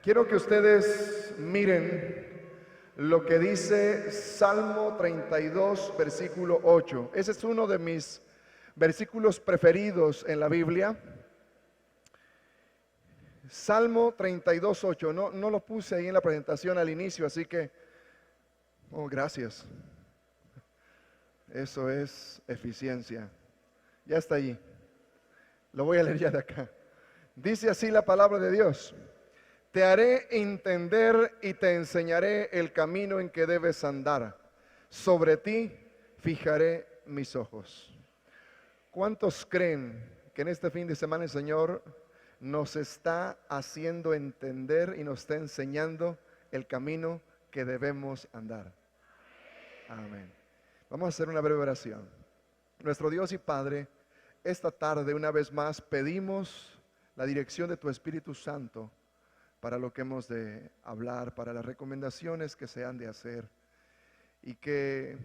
Quiero que ustedes miren lo que dice Salmo 32, versículo 8. Ese es uno de mis versículos preferidos en la Biblia. Salmo 32, 8. No lo puse ahí en la presentación al inicio, así que, gracias. Eso es eficiencia. Ya está allí. Lo voy a leer ya de acá. Dice así la palabra de Dios. Te haré entender y te enseñaré el camino en que debes andar. Sobre ti fijaré mis ojos. ¿Cuántos creen que en este fin de semana el Señor nos está haciendo entender y nos está enseñando el camino que debemos andar? Amén. Vamos a hacer una breve oración. Nuestro Dios y Padre, esta tarde una vez más pedimos la dirección de tu Espíritu Santo para lo que hemos de hablar, para las recomendaciones que se han de hacer, y que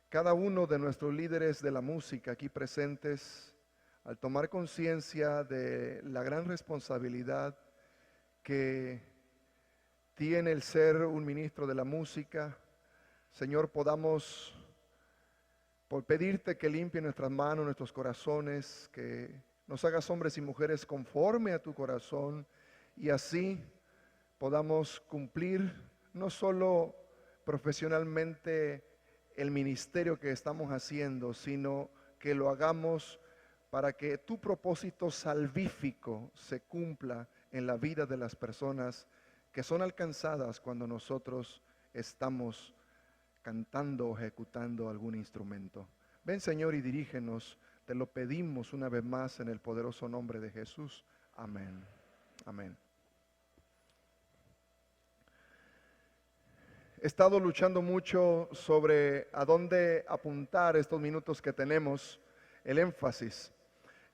cada uno de nuestros líderes de la música aquí presentes, al tomar conciencia de la gran responsabilidad que tiene el ser un ministro de la música, Señor, podamos, por pedirte que limpie nuestras manos, nuestros corazones, que nos hagas hombres y mujeres conforme a tu corazón, y así podamos cumplir no solo profesionalmente el ministerio que estamos haciendo, sino que lo hagamos para que tu propósito salvífico se cumpla en la vida de las personas que son alcanzadas cuando nosotros estamos cantando o ejecutando algún instrumento. Ven, Señor, y dirígenos. Te lo pedimos una vez más en el poderoso nombre de Jesús. Amén. Amén. He estado luchando mucho sobre a dónde apuntar estos minutos que tenemos, el énfasis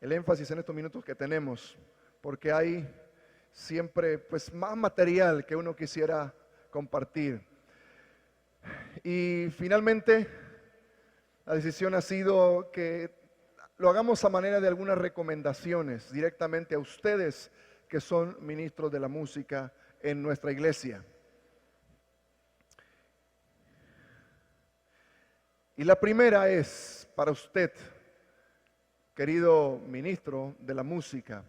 en estos minutos que tenemos, porque hay siempre pues más material que uno quisiera compartir. Y finalmente la decisión ha sido que lo hagamos a manera de algunas recomendaciones directamente a ustedes que son ministros de la música en nuestra iglesia. Y la primera es para usted, querido ministro de la música,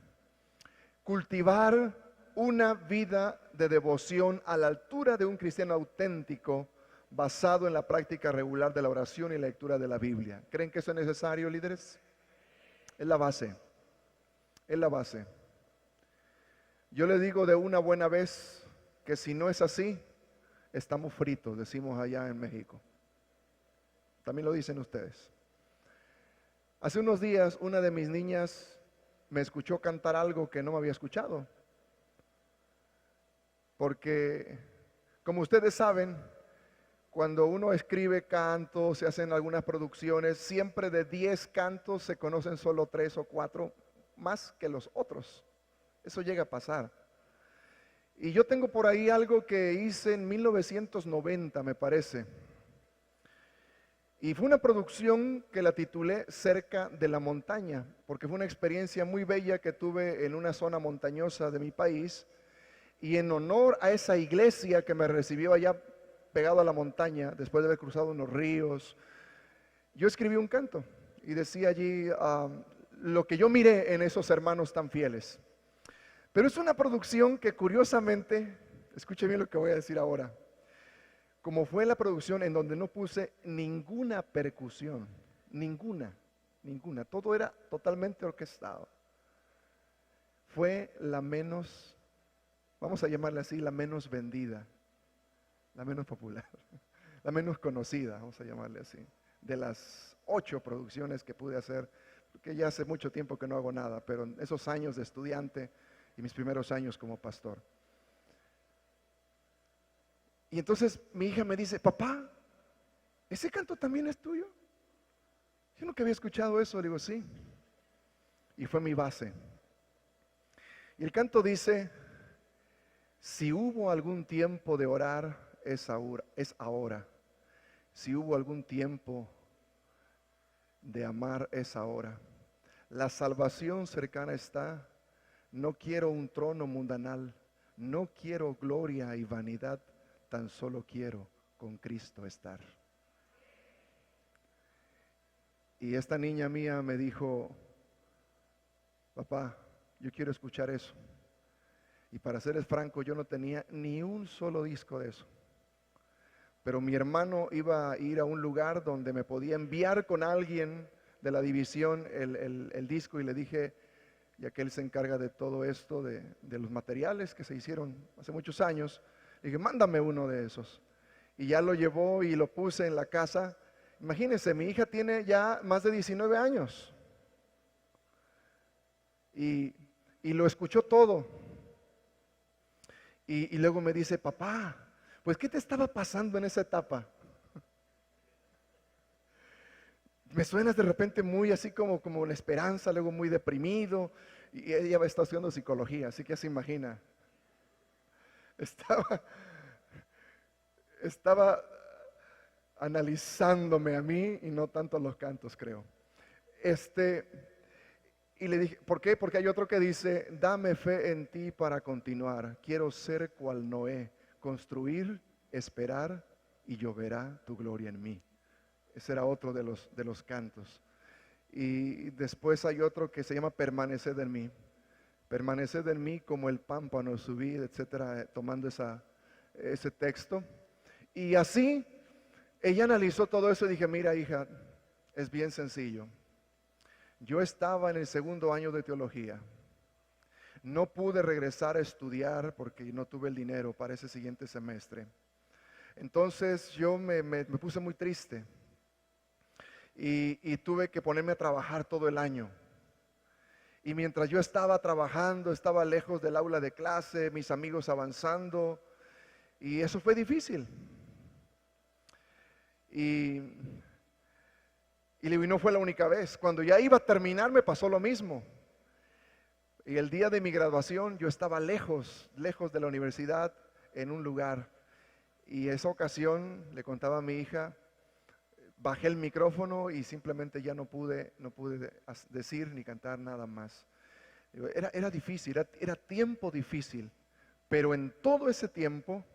cultivar una vida de devoción a la altura de un cristiano auténtico basado en la práctica regular de la oración y la lectura de la Biblia. ¿Creen que eso es necesario, líderes? Es la base, es la base. Yo le digo de una buena vez que si no es así, estamos fritos, decimos allá en México. También lo dicen ustedes. Hace unos días una de mis niñas me escuchó cantar algo que no me había escuchado. Porque, como ustedes saben, cuando uno escribe cantos, se hacen algunas producciones, siempre de 10 cantos se conocen solo 3 o 4 más que los otros. Eso llega a pasar. Y yo tengo por ahí algo que hice en 1990, me parece. Y fue una producción que la titulé Cerca de la Montaña, porque fue una experiencia muy bella que tuve en una zona montañosa de mi país. Y en honor a esa iglesia que me recibió allá pegado a la montaña, después de haber cruzado unos ríos, yo escribí un canto y decía allí lo que yo miré en esos hermanos tan fieles. Pero es una producción que curiosamente, escuche bien lo que voy a decir ahora, como fue la producción en donde no puse ninguna percusión, ninguna, todo era totalmente orquestado. Fue la menos, vamos a llamarla así, la menos vendida, la menos popular, la menos conocida, vamos a llamarle así, de las 8 producciones que pude hacer, porque ya hace mucho tiempo que no hago nada, pero en esos años de estudiante y mis primeros años como pastor. Y entonces mi hija me dice, papá, ¿ese canto también es tuyo? Yo nunca había escuchado eso, le digo, sí. Y fue mi base. Y el canto dice, si hubo algún tiempo de orar, es ahora. Si hubo algún tiempo de amar, es ahora. La salvación cercana está. No quiero un trono mundanal. No quiero gloria y vanidad. Tan solo quiero con Cristo estar. Y esta niña mía me dijo: papá, yo quiero escuchar eso. Y para serles franco, yo no tenía ni un solo disco de eso. Pero mi hermano iba a ir a un lugar donde me podía enviar con alguien de la división el disco, y le dije, ya que él se encarga de todo esto, de los materiales que se hicieron hace muchos años, le dije, mándame uno de esos. Y ya lo llevó y lo puse en la casa. Imagínense, mi hija tiene ya más de 19 años. Y lo escuchó todo. Y luego me dice, papá, pues ¿qué te estaba pasando en esa etapa? Me suenas de repente muy así como la esperanza, luego muy deprimido. Y ella está estudiando psicología, así que ya se imagina. Estaba analizándome a mí y no tanto los cantos, creo. Y le dije, ¿por qué? Porque hay otro que dice, dame fe en ti para continuar. Quiero ser cual Noé, construir, esperar y lloverá tu gloria en mí. Ese era otro de los cantos. Y después hay otro que se llama permaneced en mí. Permaneced en mí como el pámpano, subid, etcétera, tomando ese texto. Y así, ella analizó todo eso y dije, mira hija, es bien sencillo. Yo estaba en el segundo año de teología. No pude regresar a estudiar porque no tuve el dinero para ese siguiente semestre. Entonces yo me puse muy triste y tuve que ponerme a trabajar todo el año. Y mientras yo estaba trabajando, estaba lejos del aula de clase, mis amigos avanzando, y eso fue difícil. Y no fue la única vez. Cuando ya iba a terminar me pasó lo mismo. Y el día de mi graduación yo estaba lejos de la universidad, en un lugar. Y esa ocasión le contaba a mi hija, bajé el micrófono y simplemente ya no pude decir ni cantar nada más. Era difícil, era tiempo difícil, pero en todo ese tiempo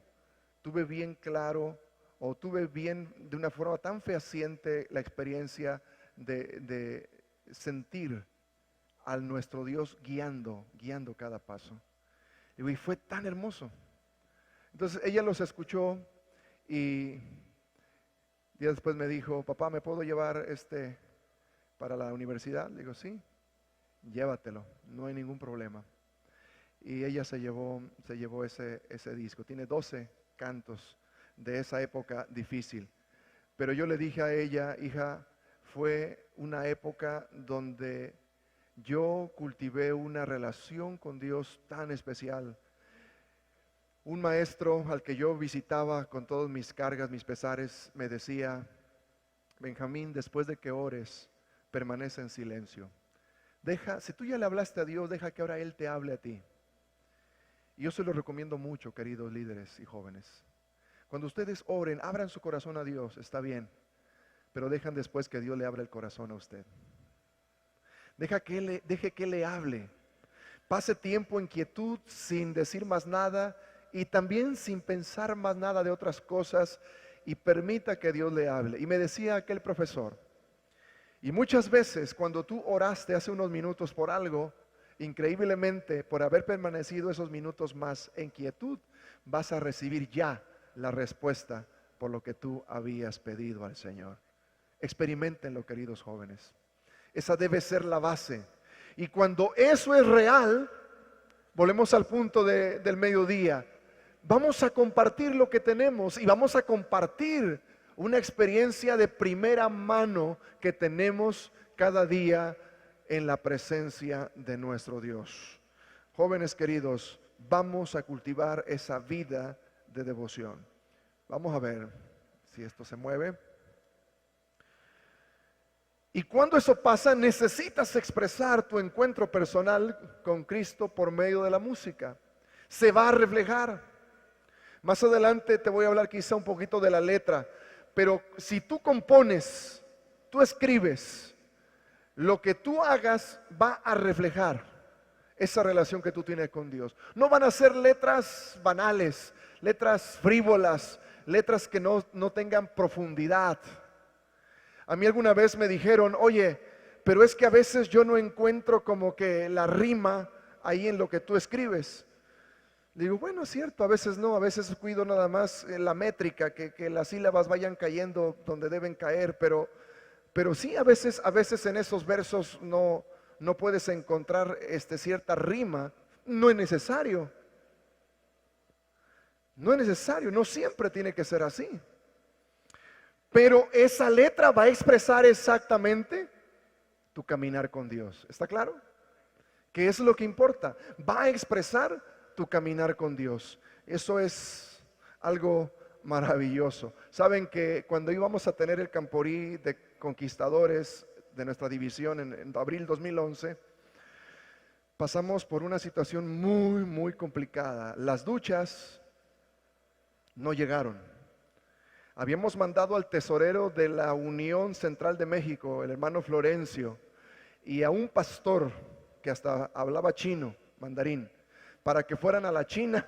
tuve bien claro, o tuve bien de una forma tan fehaciente la experiencia de sentir a nuestro Dios guiando cada paso. Y fue tan hermoso. Entonces ella los escuchó y días después me dijo, papá, ¿me puedo llevar para la universidad? Le digo, sí, llévatelo, no hay ningún problema. Y ella se llevó ese disco. Tiene 12 cantos de esa época difícil. Pero yo le dije a ella, hija, fue una época donde yo cultivé una relación con Dios tan especial. Un maestro al que yo visitaba con todas mis cargas, mis pesares, me decía, Benjamín, después de que ores, permanece en silencio. Si tú ya le hablaste a Dios, deja que ahora Él te hable a ti. Y yo se lo recomiendo mucho, queridos líderes y jóvenes. Cuando ustedes oren, abran su corazón a Dios, está bien, pero dejan después que Dios le abra el corazón a usted. Deje que le hable. Pase tiempo en quietud sin decir más nada y también sin pensar más nada de otras cosas y permita que Dios le hable. Y me decía aquel profesor, y muchas veces cuando tú oraste hace unos minutos por algo, increíblemente por haber permanecido esos minutos más en quietud, vas a recibir ya la respuesta por lo que tú habías pedido al Señor. Experiméntenlo, queridos jóvenes. Esa debe ser la base. Y cuando eso es real, volvemos al punto del mediodía. Vamos a compartir lo que tenemos y vamos a compartir una experiencia de primera mano que tenemos cada día en la presencia de nuestro Dios. Jóvenes queridos, vamos a cultivar esa vida de devoción. Vamos a ver si esto se mueve. Y cuando eso pasa, necesitas expresar tu encuentro personal con Cristo por medio de la música. Se va a reflejar. Más adelante te voy a hablar quizá un poquito de la letra, pero si tú compones, tú escribes, lo que tú hagas va a reflejar esa relación que tú tienes con Dios. No van a ser letras banales, letras frívolas, letras que no tengan profundidad. A mí alguna vez me dijeron, oye, pero es que a veces yo no encuentro como que la rima ahí en lo que tú escribes. Le digo, bueno, es cierto, a veces no, a veces cuido nada más la métrica, que las sílabas vayan cayendo donde deben caer, pero sí, a veces en esos versos no puedes encontrar cierta rima. No es necesario. No es necesario, no siempre tiene que ser así. Pero esa letra va a expresar exactamente tu caminar con Dios. ¿Está claro? ¿Qué es lo que importa? Va a expresar tu caminar con Dios. Eso es algo maravilloso. Saben que cuando íbamos a tener el Camporí de conquistadores de nuestra división en abril 2011, pasamos por una situación muy, muy complicada. Las duchas no llegaron. Habíamos mandado al tesorero de la Unión Central de México, el hermano Florencio, y a un pastor que hasta hablaba chino, mandarín, para que fueran a la China,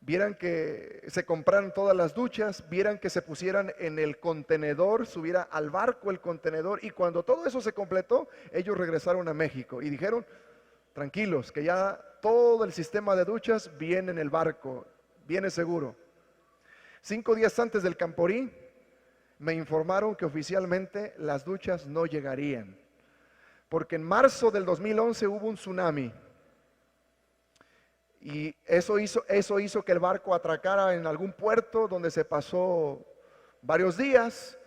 vieran que se compraran todas las duchas, vieran que se pusieran en el contenedor, subiera al barco el contenedor, y cuando todo eso se completó, ellos regresaron a México y dijeron, tranquilos, que ya todo el sistema de duchas viene en el barco, viene seguro. 5 días antes del Camporí, me informaron que oficialmente las duchas no llegarían, porque en marzo del 2011 hubo un tsunami, y eso hizo que el barco atracara en algún puerto donde se pasó varios días,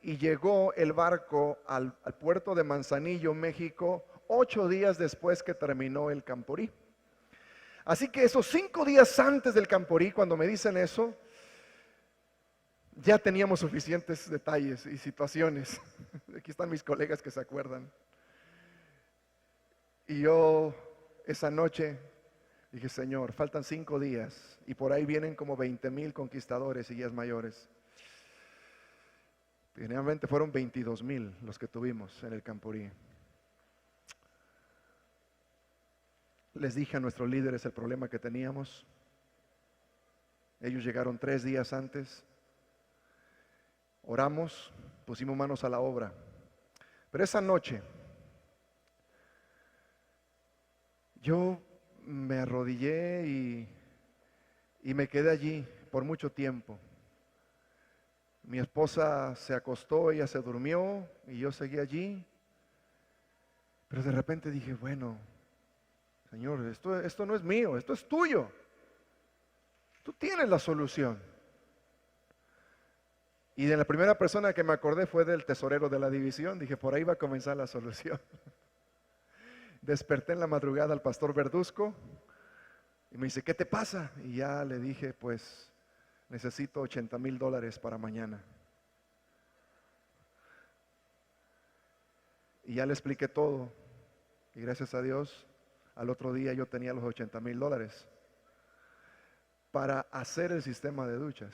y llegó el barco al puerto de Manzanillo, México, 8 días después que terminó el Camporí. Así que esos 5 días antes del Camporí, cuando me dicen eso, ya teníamos suficientes detalles y situaciones. Aquí están mis colegas que se acuerdan. Y yo esa noche dije, Señor, faltan 5 días y por ahí vienen como 20,000 conquistadores y guías mayores. Generalmente fueron 22,000 los que tuvimos en el Camporí. Les dije a nuestros líderes el problema que teníamos. Ellos llegaron 3 días antes. Oramos, pusimos manos a la obra. Pero esa noche yo me arrodillé y me quedé allí por mucho tiempo. Mi esposa se acostó, ella se durmió y yo seguí allí. Pero de repente dije, bueno, Señor, esto no es mío, esto es tuyo. Tú tienes la solución. Y de la primera persona que me acordé fue del tesorero de la división. Dije, por ahí va a comenzar la solución. Desperté en la madrugada al pastor Verduzco y me dice, ¿qué te pasa? Y ya le dije, pues necesito $80,000 para mañana. Y ya le expliqué todo. Y gracias a Dios, al otro día yo tenía los $80,000 para hacer el sistema de duchas.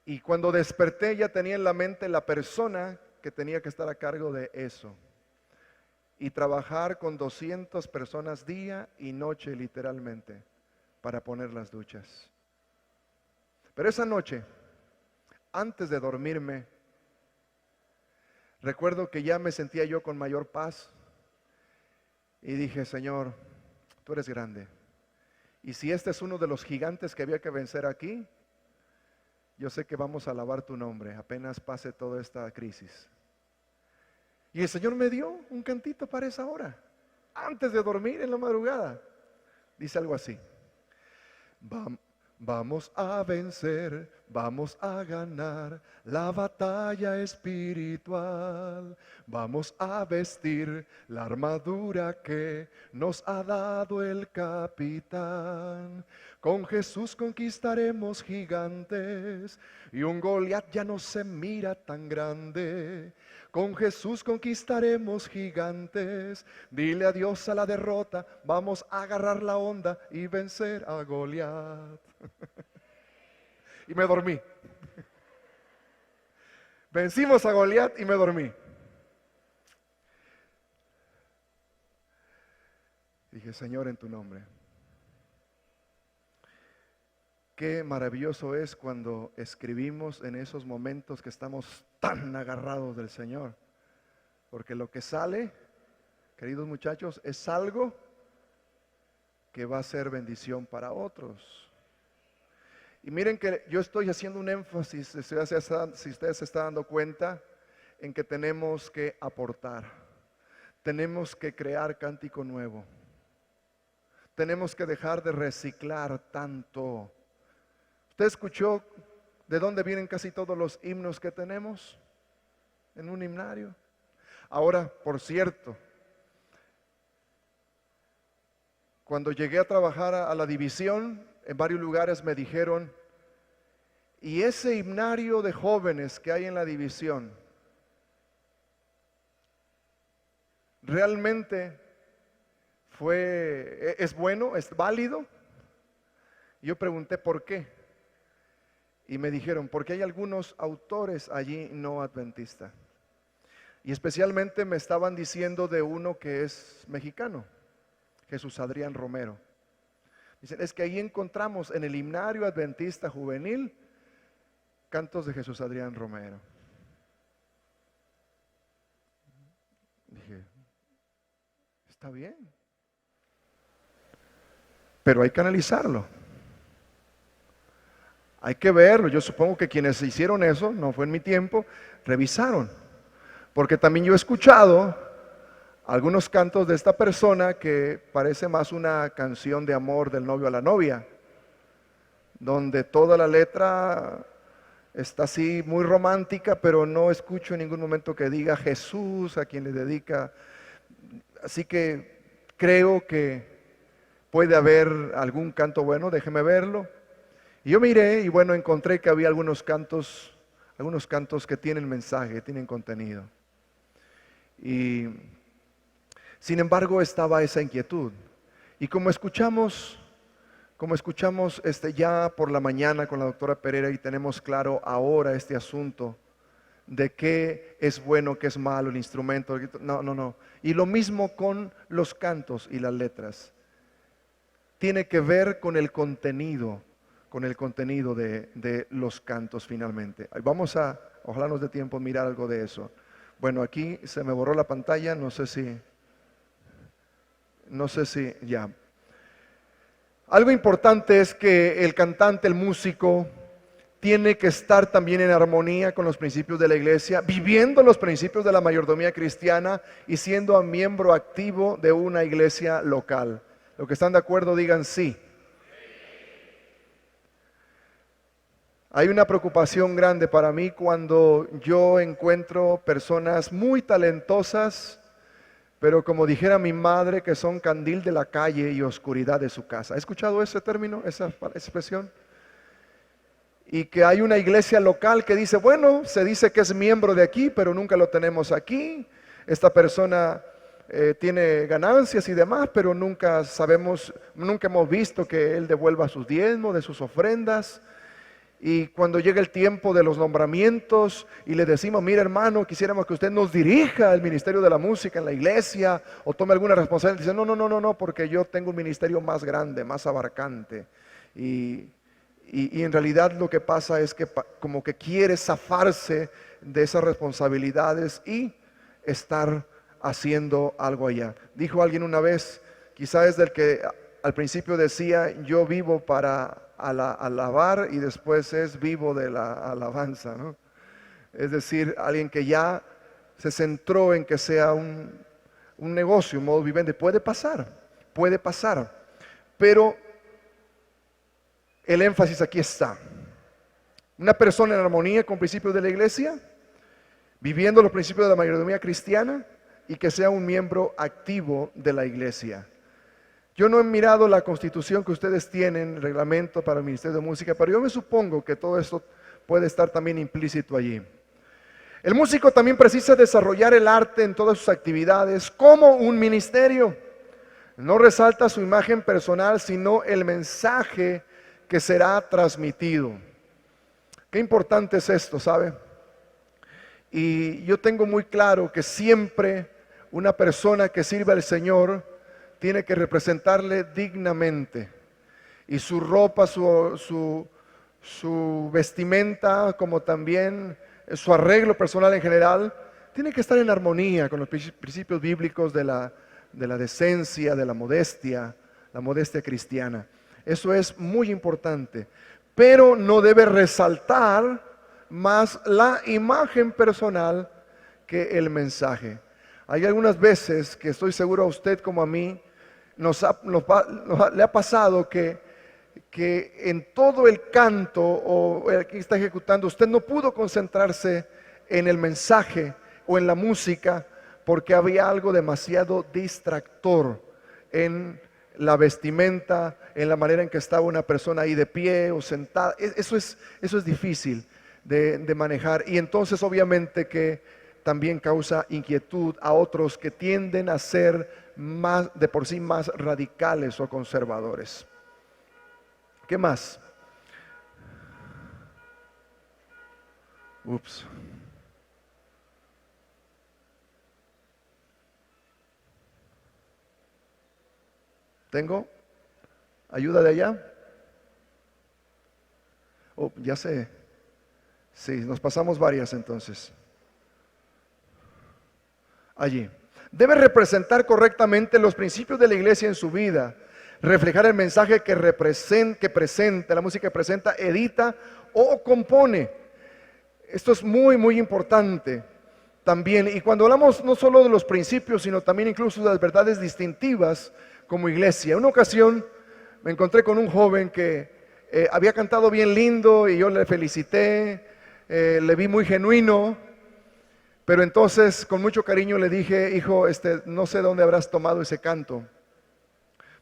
Y cuando desperté ya tenía en la mente la persona que tenía que estar a cargo de eso. Y trabajar con 200 personas día y noche literalmente para poner las duchas. Pero esa noche, antes de dormirme, recuerdo que ya me sentía yo con mayor paz y dije, Señor, tú eres grande. Y si este es uno de los gigantes que había que vencer aquí, yo sé que vamos a alabar tu nombre apenas pase toda esta crisis. Y el Señor me dio un cantito para esa hora, antes de dormir en la madrugada. Dice algo así. Vamos a vencer, vamos a ganar la batalla espiritual. Vamos a vestir la armadura que nos ha dado el capitán. Con Jesús conquistaremos gigantes y un Goliat ya no se mira tan grande. Con Jesús conquistaremos gigantes. Dile adiós a la derrota, vamos a agarrar la onda y vencer a Goliat. Y me dormí. Vencimos a Goliat y me dormí. Dije, Señor, en tu nombre. Qué maravilloso es cuando escribimos en esos momentos que estamos tan agarrados del Señor. Porque lo que sale, queridos muchachos, es algo que va a ser bendición para otros. Y miren que yo estoy haciendo un énfasis, si ustedes se están dando cuenta, en que tenemos que aportar. Tenemos que crear cántico nuevo. Tenemos que dejar de reciclar tanto. ¿Usted escuchó de dónde vienen casi todos los himnos que tenemos? En un himnario. Ahora, por cierto, cuando llegué a trabajar a la división, en varios lugares me dijeron, y ese himnario de jóvenes que hay en la división, ¿realmente es bueno, es válido? Yo pregunté por qué. Y me dijeron, porque hay algunos autores allí no adventistas. Y especialmente me estaban diciendo de uno que es mexicano, Jesús Adrián Romero. Dicen, es que ahí encontramos en el himnario adventista juvenil cantos de Jesús Adrián Romero. Dije, está bien, pero hay que analizarlo. Hay que verlo. Yo supongo que quienes hicieron eso, no fue en mi tiempo, revisaron. Porque también yo he escuchado algunos cantos de esta persona que parece más una canción de amor del novio a la novia, donde toda la letra está así muy romántica, pero no escucho en ningún momento que diga Jesús a quien le dedica. Así que creo que puede haber algún canto bueno, déjeme verlo. Y yo miré y bueno, encontré que había algunos cantos que tienen mensaje, que tienen contenido. Y sin embargo estaba esa inquietud. Y como escuchamos ya por la mañana con la doctora Pereira y tenemos claro ahora este asunto de qué es bueno, qué es malo el instrumento. No. Y lo mismo con los cantos y las letras. Tiene que ver con el contenido de los cantos finalmente. Vamos a, ojalá nos dé tiempo mirar algo de eso. Bueno, aquí se me borró la pantalla, no sé si ya. Algo importante es que el cantante, el músico, tiene que estar también en armonía con los principios de la iglesia, viviendo los principios de la mayordomía cristiana y siendo un miembro activo de una iglesia local. Los que están de acuerdo digan sí. Hay una preocupación grande para mí cuando yo encuentro personas muy talentosas, pero como dijera mi madre, que son candil de la calle y oscuridad de su casa. ¿Ha escuchado ese término, esa expresión? Y que hay una iglesia local que dice, bueno, se dice que es miembro de aquí, pero nunca lo tenemos aquí. Esta persona tiene ganancias y demás, pero nunca hemos visto que él devuelva sus diezmos, de sus ofrendas. Y cuando llega el tiempo de los nombramientos y le decimos, mira hermano, quisiéramos que usted nos dirija el ministerio de la música en la iglesia o tome alguna responsabilidad, dice, no, porque yo tengo un ministerio más grande, más abarcante. Y en realidad lo que pasa es que como que quiere zafarse de esas responsabilidades y estar haciendo algo allá. Dijo alguien una vez, quizás es del que al principio decía, yo vivo para alabar y después es vivo de la alabanza, ¿no? Es decir, alguien que ya se centró en que sea un negocio, un modo viviente. Puede pasar, pero el énfasis aquí está. Una persona en armonía con principios de la iglesia, viviendo los principios de la mayordomía cristiana y que sea un miembro activo de la iglesia. Yo no he mirado la constitución que ustedes tienen, el reglamento para el Ministerio de Música, pero yo me supongo que todo esto puede estar también implícito allí. El músico también precisa desarrollar el arte en todas sus actividades como un ministerio. No resalta su imagen personal, sino el mensaje que será transmitido. Qué importante es esto, ¿sabe? Y yo tengo muy claro que siempre una persona que sirve al Señor tiene que representarle dignamente. Y su ropa, su vestimenta, como también su arreglo personal en general, tiene que estar en armonía con los principios bíblicos de la decencia, de la modestia cristiana. Eso es muy importante. Pero no debe resaltar más la imagen personal que el mensaje. Hay algunas veces que estoy seguro a usted como a mí, le ha pasado que en todo el canto o el que está ejecutando, usted no pudo concentrarse en el mensaje o en la música porque había algo demasiado distractor en la vestimenta, en la manera en que estaba una persona ahí de pie o sentada. Eso es difícil de manejar, y entonces obviamente que también causa inquietud a otros que tienden a ser más de por sí más radicales o conservadores. ¿Qué más? Ups. ¿Tengo ayuda de allá? Oh, ya sé. Sí, nos pasamos varias entonces. Allí. Debe representar correctamente los principios de la iglesia en su vida, reflejar el mensaje que presenta, la música que presenta, edita o compone. Esto es muy, muy importante también. Y cuando hablamos no solo de los principios, sino también incluso de las verdades distintivas como iglesia. Una ocasión me encontré con un joven que había cantado bien lindo y yo le felicité, le vi muy genuino, pero entonces con mucho cariño le dije: hijo, no sé dónde habrás tomado ese canto,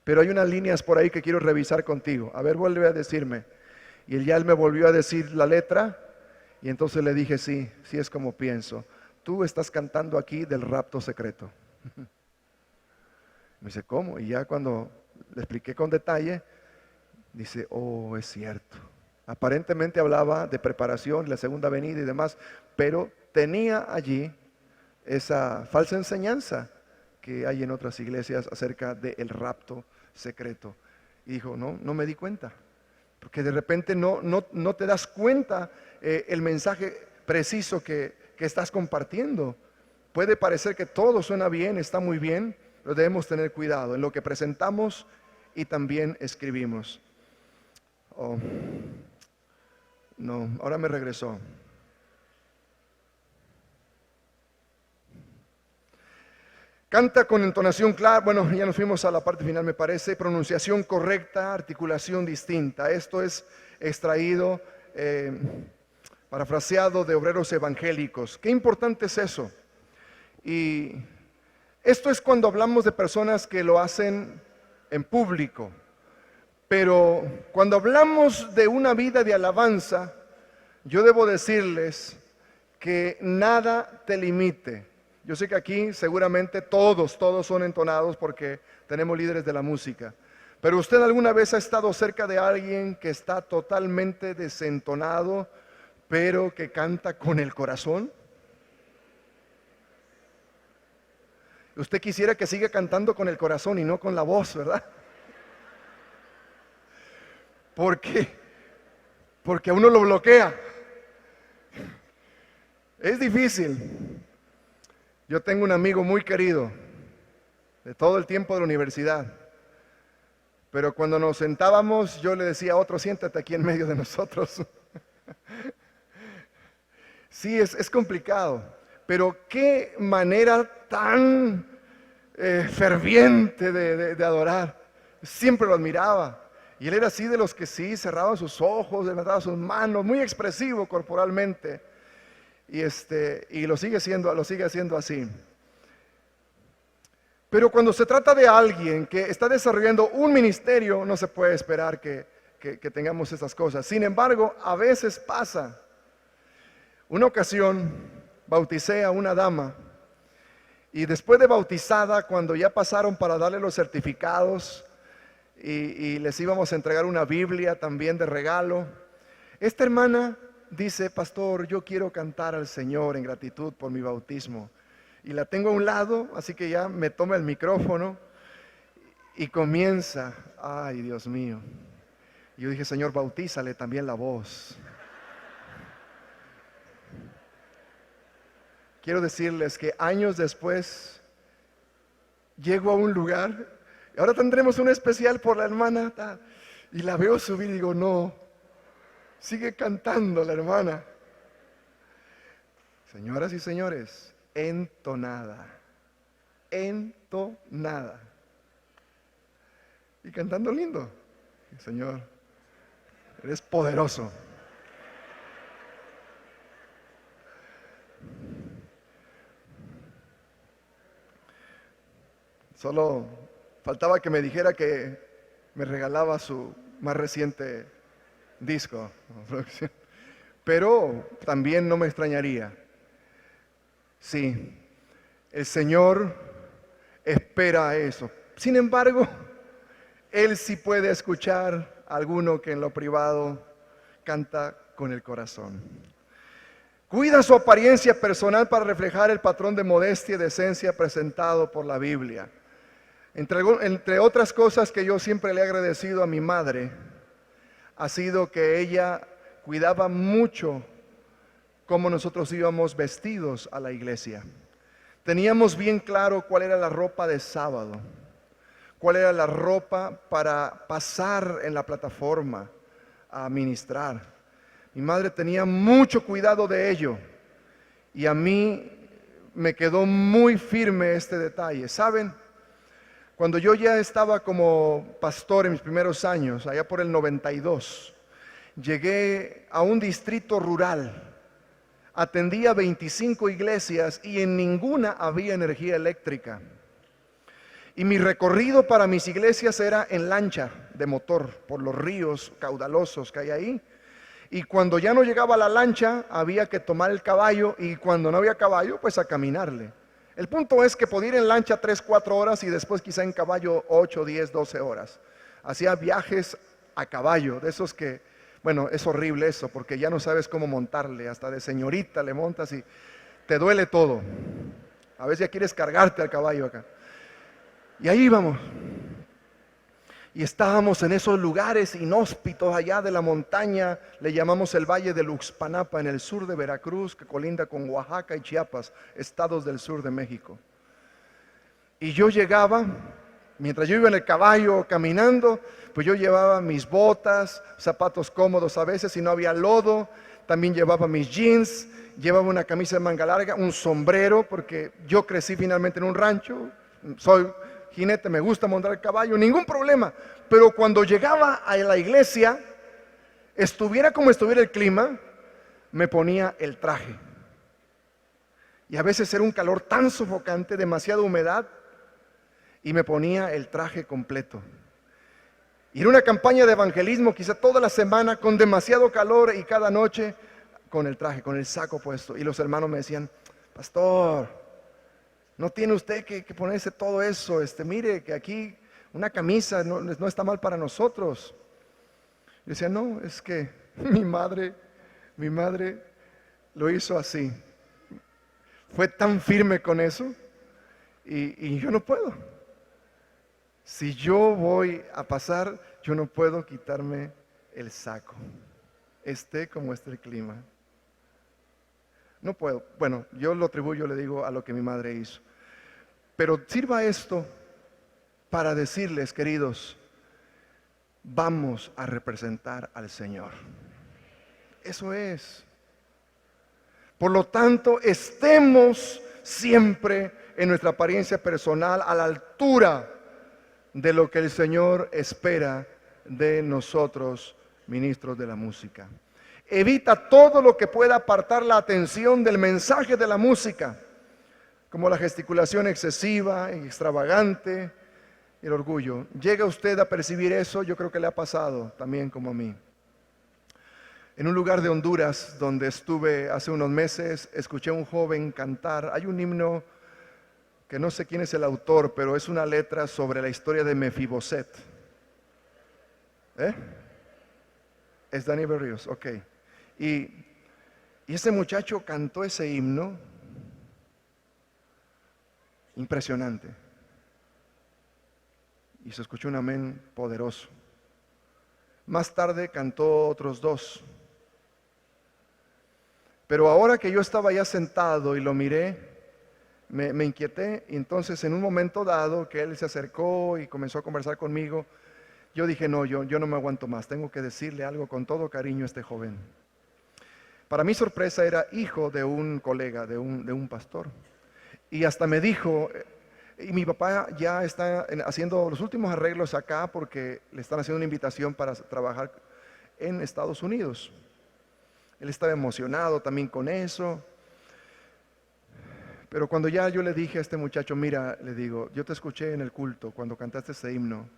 pero hay unas líneas por ahí que quiero revisar contigo. A ver, vuelve a decirme. Y él me volvió a decir la letra, y entonces le dije: sí es como pienso. Tú estás cantando aquí del rapto secreto. Me dice: ¿cómo? Y ya cuando le expliqué con detalle, dice: oh, es cierto. Aparentemente hablaba de preparación, la segunda venida y demás, pero tenía allí esa falsa enseñanza que hay en otras iglesias acerca del rapto secreto. Y dijo: no me di cuenta, porque de repente no te das cuenta el mensaje preciso que estás compartiendo. Puede parecer que todo suena bien, está muy bien, pero debemos tener cuidado en lo que presentamos y también escribimos. Oh, no, ahora me regresó. Canta con entonación clara. Bueno, ya nos fuimos a la parte final, me parece. Pronunciación correcta, articulación distinta. Esto es extraído, parafraseado de Obreros Evangélicos. Qué importante es eso. Y esto es cuando hablamos de personas que lo hacen en público. Pero cuando hablamos de una vida de alabanza, yo debo decirles que nada te limite. Yo sé que aquí seguramente todos son entonados porque tenemos líderes de la música. Pero ¿usted alguna vez ha estado cerca de alguien que está totalmente desentonado, pero que canta con el corazón? Usted quisiera que siga cantando con el corazón y no con la voz, ¿verdad? Porque a uno lo bloquea. Es difícil. Yo tengo un amigo muy querido de todo el tiempo de la universidad, pero cuando nos sentábamos yo le decía a otro: siéntate aquí en medio de nosotros. Sí, es complicado, pero qué manera tan ferviente de adorar. Siempre lo admiraba. Y él era así de los que sí cerraba sus ojos, levantaba sus manos, muy expresivo corporalmente. Y lo sigue haciendo así. Pero cuando se trata de alguien que está desarrollando un ministerio, no se puede esperar que tengamos esas cosas. Sin embargo, a veces pasa. Una ocasión bauticé a una dama, y después de bautizada, cuando ya pasaron para darle los certificados y les íbamos a entregar una Biblia también de regalo, esta hermana dice: pastor, yo quiero cantar al Señor en gratitud por mi bautismo. Y la tengo a un lado, así que ya me toma el micrófono Y comienza, ay Dios mío. Y yo dije, Señor, bautízale también la voz. Quiero decirles que años después llego a un lugar, y ahora tendremos un especial por la hermana, y la veo subir y digo, no, sigue cantando la hermana. Señoras y señores, entonada, entonada. Y cantando lindo. Señor, eres poderoso. Solo faltaba que me dijera que me regalaba su más reciente disco. Pero también no me extrañaría. Sí, el Señor espera eso. Sin embargo, Él sí puede escuchar a alguno que en lo privado canta con el corazón. Cuida su apariencia personal para reflejar el patrón de modestia y decencia presentado por la Biblia. Entre otras cosas que yo siempre le he agradecido a mi madre, ha sido que ella cuidaba mucho cómo nosotros íbamos vestidos a la iglesia. Teníamos bien claro cuál era la ropa de sábado, cuál era la ropa para pasar en la plataforma a ministrar. Mi madre tenía mucho cuidado de ello y a mí me quedó muy firme este detalle. ¿Saben? Cuando yo ya estaba como pastor en mis primeros años, allá por el 92, llegué a un distrito rural, atendía 25 iglesias y en ninguna había energía eléctrica. Y mi recorrido para mis iglesias era en lancha de motor por los ríos caudalosos que hay ahí. Y cuando ya no llegaba la lancha, había que tomar el caballo, y cuando no había caballo, pues a caminarle. El punto es que podía ir en lancha 3, 4 horas y después quizá en caballo 8, 10, 12 horas. Hacía viajes a caballo, de esos que, bueno, es horrible eso, porque ya no sabes cómo montarle, hasta de señorita le montas y te duele todo. A veces ya quieres cargarte al caballo acá. Y ahí íbamos. Y estábamos en esos lugares inhóspitos allá de la montaña, le llamamos el Valle de Luxpanapa, en el sur de Veracruz, que colinda con Oaxaca y Chiapas, estados del sur de México. Y yo llegaba, mientras yo iba en el caballo caminando, pues yo llevaba mis botas, zapatos cómodos a veces, si no había lodo, también llevaba mis jeans, llevaba una camisa de manga larga, un sombrero, porque yo crecí finalmente en un rancho, soy jinete, me gusta montar el caballo, ningún problema. Pero cuando llegaba a la iglesia, estuviera como estuviera el clima, me ponía el traje. Y a veces era un calor tan sofocante, demasiada humedad, y me ponía el traje completo. Y era una campaña de evangelismo, quizá toda la semana, con demasiado calor, y cada noche con el traje, con el saco puesto. Y los hermanos me decían, pastor, no tiene usted que ponerse todo eso, mire que aquí una camisa no está mal para nosotros. Yo decía, no, es que mi madre lo hizo así. Fue tan firme con eso y yo no puedo. Si yo voy a pasar, yo no puedo quitarme el saco, esté como esté el clima. No puedo. Bueno, yo lo atribuyo, le digo, a lo que mi madre hizo. Pero sirva esto para decirles, queridos, vamos a representar al Señor. Eso es. Por lo tanto, estemos siempre en nuestra apariencia personal a la altura de lo que el Señor espera de nosotros, ministros de la música. Evita todo lo que pueda apartar la atención del mensaje de la música, como la gesticulación excesiva y extravagante, el orgullo. ¿Llega usted a percibir eso? Yo creo que le ha pasado también como a mí. En un lugar de Honduras donde estuve hace unos meses, escuché a un joven cantar. Hay un himno que no sé quién es el autor, pero es una letra sobre la historia de Mefiboset. Es Dani Berríos, ok. Y ese muchacho cantó ese himno. Impresionante. y se escuchó un amén poderoso. Más tarde cantó otros dos. Pero ahora que yo estaba ya sentado y lo miré, me inquieté, y entonces en un momento dado que él se acercó y comenzó a conversar conmigo, yo dije, no, yo no me aguanto más, tengo que decirle algo con todo cariño a este joven. Para mi sorpresa era hijo de un colega, de un pastor. Y hasta me dijo, y mi papá ya está haciendo los últimos arreglos acá porque le están haciendo una invitación para trabajar en Estados Unidos. Él estaba emocionado también con eso. Pero cuando ya yo le dije a este muchacho, mira, le digo, yo te escuché en el culto cuando cantaste ese himno.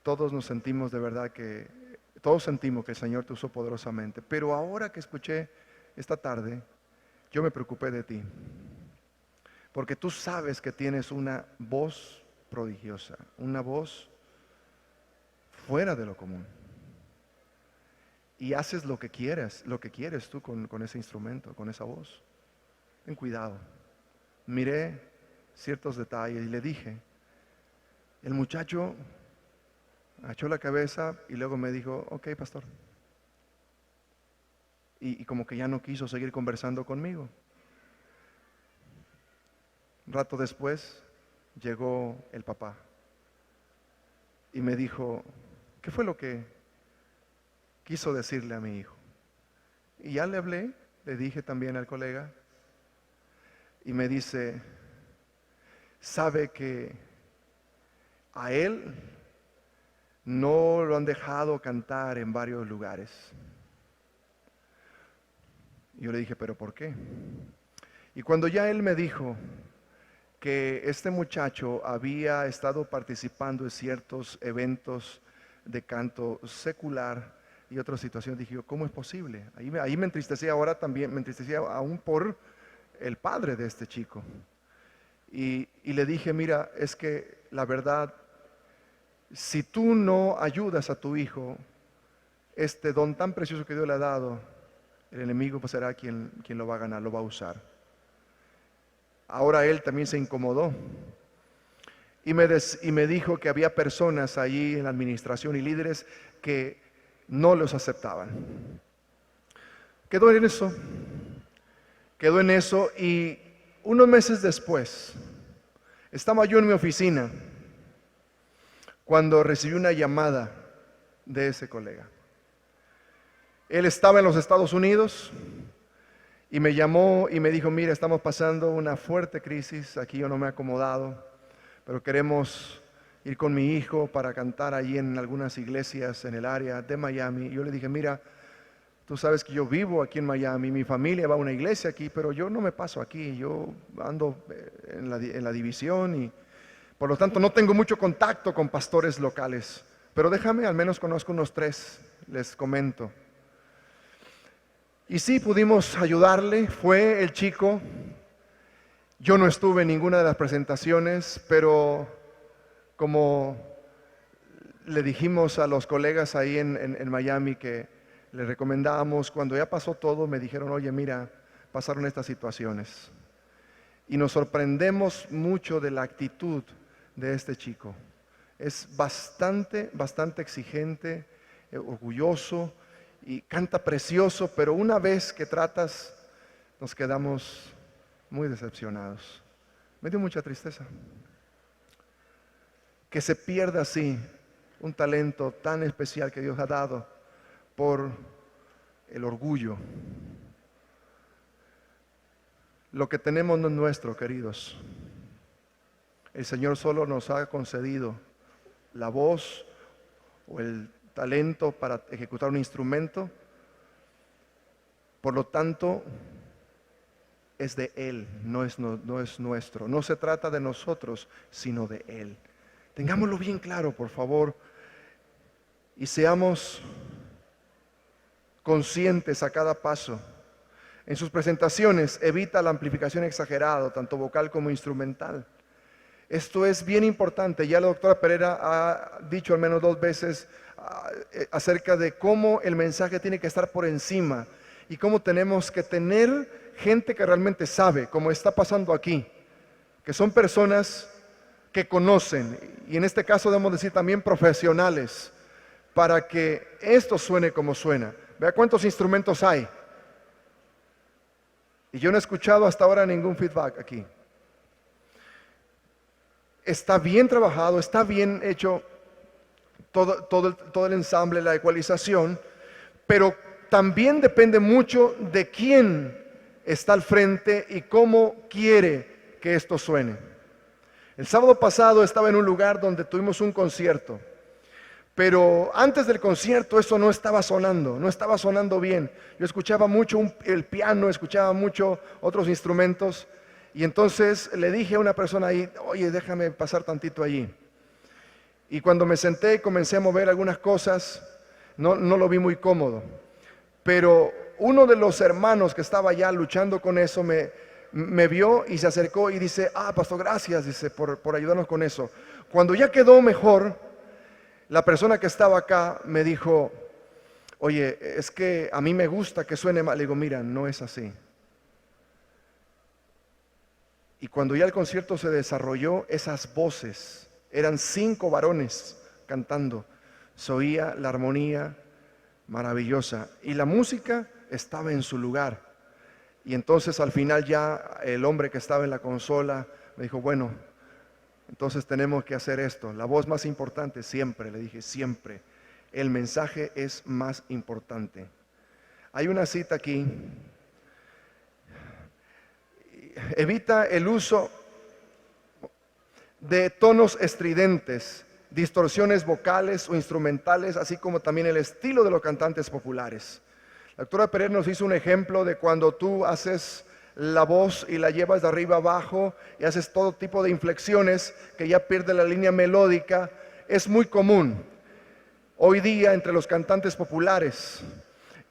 Todos nos sentimos de verdad todos sentimos que el Señor te usó poderosamente. Pero ahora que escuché esta tarde, yo me preocupé de ti. Porque tú sabes que tienes una voz prodigiosa, una voz fuera de lo común. Y haces lo que quieres tú con ese instrumento, con esa voz. Ten cuidado. Miré ciertos detalles y le dije, el muchacho agachó la cabeza y luego me dijo, ok, pastor. Y como que ya no quiso seguir conversando conmigo. Un rato después llegó el papá y me dijo, ¿qué fue lo que quiso decirle a mi hijo? Y ya le hablé, le dije también al colega, y me dice, sabe que a él no lo han dejado cantar en varios lugares. Yo le dije, ¿pero por qué? Y cuando ya él me dijo que este muchacho había estado participando en ciertos eventos de canto secular y otras situaciones, dije yo, ¿cómo es posible? Ahí me entristecía, ahora también me entristecía aún por el padre de este chico. Y le dije, mira, es que la verdad, si tú no ayudas a tu hijo, este don tan precioso que Dios le ha dado, el enemigo pues será quien lo va a ganar, lo va a usar. Ahora él también se incomodó y me dijo que había personas allí en la administración y líderes que no los aceptaban. Quedó en eso y unos meses después estaba yo en mi oficina cuando recibí una llamada de ese colega. Él estaba en los Estados Unidos y me llamó y me dijo, mira, estamos pasando una fuerte crisis, aquí yo no me he acomodado, pero queremos ir con mi hijo para cantar allí en algunas iglesias en el área de Miami. Y yo le dije, mira, tú sabes que yo vivo aquí en Miami, mi familia va a una iglesia aquí, pero yo no me paso aquí, yo ando en la división y por lo tanto no tengo mucho contacto con pastores locales, pero déjame, al menos conozco unos 3, les comento. Y sí, pudimos ayudarle, fue el chico. Yo no estuve en ninguna de las presentaciones, pero como le dijimos a los colegas ahí en Miami que le recomendábamos, cuando ya pasó todo, me dijeron, oye, mira, pasaron estas situaciones. Y nos sorprendemos mucho de la actitud de este chico. Es bastante exigente, orgulloso, y canta precioso, pero una vez que tratas, nos quedamos muy decepcionados. Me dio mucha tristeza que se pierda así un talento tan especial que Dios ha dado por el orgullo. Lo que tenemos no es nuestro, queridos. El Señor solo nos ha concedido la voz o el talento para ejecutar un instrumento. Por lo tanto, es de Él, no es nuestro. No se trata de nosotros, sino de Él. Tengámoslo bien claro, por favor, y seamos conscientes a cada paso. En sus presentaciones, evita la amplificación exagerada, tanto vocal como instrumental. Esto es bien importante. Ya la doctora Pereira ha dicho al menos 2 veces acerca de cómo el mensaje tiene que estar por encima y cómo tenemos que tener gente que realmente sabe, como está pasando aquí, que son personas que conocen, y en este caso debemos decir también profesionales, para que esto suene como suena. Vea cuántos instrumentos hay. Y yo no he escuchado hasta ahora ningún feedback aquí. Está bien trabajado, está bien hecho todo el ensamble, la ecualización, pero también depende mucho de quién está al frente y cómo quiere que esto suene. El sábado pasado estaba en un lugar donde tuvimos un concierto, pero antes del concierto eso no estaba sonando bien. Yo escuchaba mucho el piano, escuchaba mucho otros instrumentos, y entonces le dije a una persona ahí, oye, déjame pasar tantito allí. Y cuando me senté y comencé a mover algunas cosas, no lo vi muy cómodo. Pero uno de los hermanos que estaba allá luchando con eso me vio y se acercó y dice, pastor, gracias, dice, por ayudarnos con eso. Cuando ya quedó mejor, la persona que estaba acá me dijo, oye, es que a mí me gusta que suene mal. Le digo, mira, no es así. Y cuando ya el concierto se desarrolló, esas voces, eran 5 varones cantando, se oía la armonía maravillosa y la música estaba en su lugar. Y entonces al final ya el hombre que estaba en la consola me dijo, bueno, entonces tenemos que hacer esto. La voz más importante siempre, le dije, siempre. El mensaje es más importante. Hay una cita aquí. Evita el uso de tonos estridentes, distorsiones vocales o instrumentales, así como también el estilo de los cantantes populares. La doctora Pérez nos hizo un ejemplo de cuando tú haces la voz y la llevas de arriba abajo y haces todo tipo de inflexiones que ya pierde la línea melódica. Es muy común hoy día entre los cantantes populares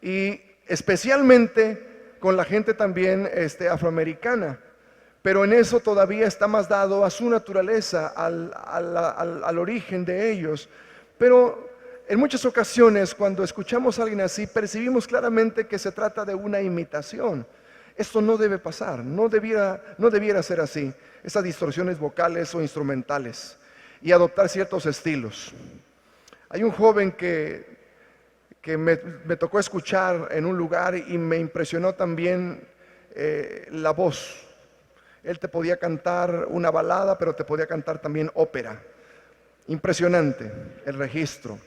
y especialmente con la gente también afroamericana, pero en eso todavía está más dado a su naturaleza, al origen de ellos. Pero en muchas ocasiones cuando escuchamos a alguien así, percibimos claramente que se trata de una imitación. Esto no debe pasar, no debiera ser así, esas distorsiones vocales o instrumentales, y adoptar ciertos estilos. Hay un joven que me tocó escuchar en un lugar y me impresionó también la voz. Él te podía cantar una balada, pero te podía cantar también ópera. Impresionante el registro.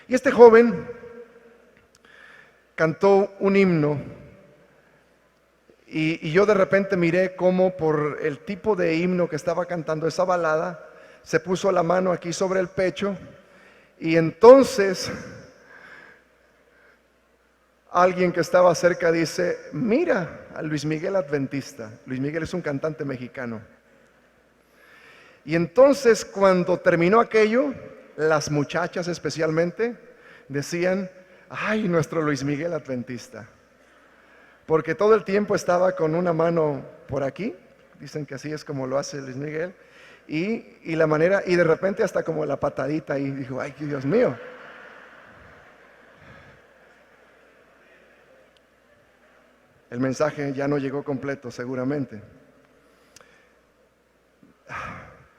Y este joven cantó un himno y yo de repente miré cómo por el tipo de himno que estaba cantando esa balada, se puso la mano aquí sobre el pecho y entonces alguien que estaba cerca dice, mira a Luis Miguel Adventista. Luis Miguel es un cantante mexicano. Y entonces cuando terminó aquello, las muchachas especialmente decían, ay, nuestro Luis Miguel Adventista. Porque todo el tiempo estaba con una mano por aquí, dicen que así es como lo hace Luis Miguel, y la manera, y de repente hasta como la patadita ahí, dijo, ay, Dios mío. El mensaje ya no llegó completo, seguramente.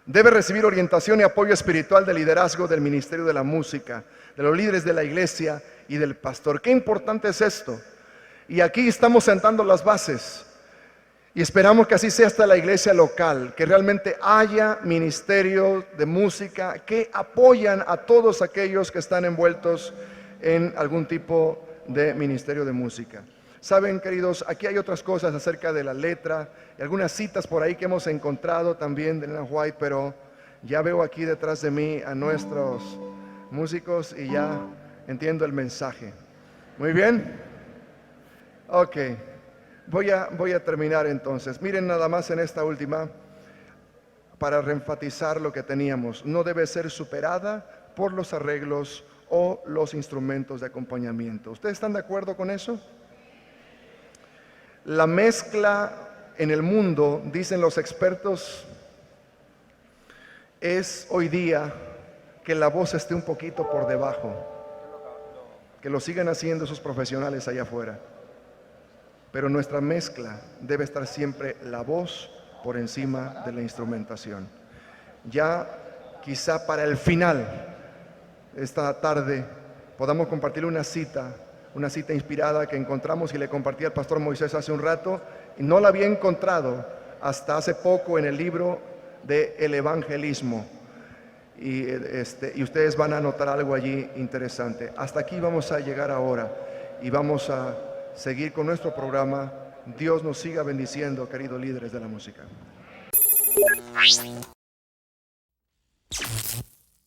Debe recibir orientación y apoyo espiritual del liderazgo del ministerio de la música, de los líderes de la iglesia y del pastor. Qué importante es esto. Y aquí estamos sentando las bases. Y esperamos que así sea hasta la iglesia local, que realmente haya ministerio de música que apoyan a todos aquellos que están envueltos en algún tipo de ministerio de música. Saben, queridos, aquí hay otras cosas acerca de la letra, y algunas citas por ahí que hemos encontrado también de Elena White, pero ya veo aquí detrás de mí a nuestros músicos y ya entiendo el mensaje. Muy bien. Ok, voy a terminar entonces. Miren nada más en esta última, para reenfatizar lo que teníamos. No debe ser superada por los arreglos o los instrumentos de acompañamiento. ¿Ustedes están de acuerdo con eso? La mezcla en el mundo, dicen los expertos, es hoy día que la voz esté un poquito por debajo, que lo sigan haciendo esos profesionales allá afuera. Pero nuestra mezcla debe estar siempre la voz por encima de la instrumentación. ya quizá para el final, esta tarde, podamos compartir una cita inspirada que encontramos y le compartí al pastor Moisés hace un rato, y no la había encontrado hasta hace poco en el libro de El Evangelismo. Y ustedes van a notar algo allí interesante. Hasta aquí vamos a llegar ahora y vamos a seguir con nuestro programa. Dios nos siga bendiciendo, queridos líderes de la música.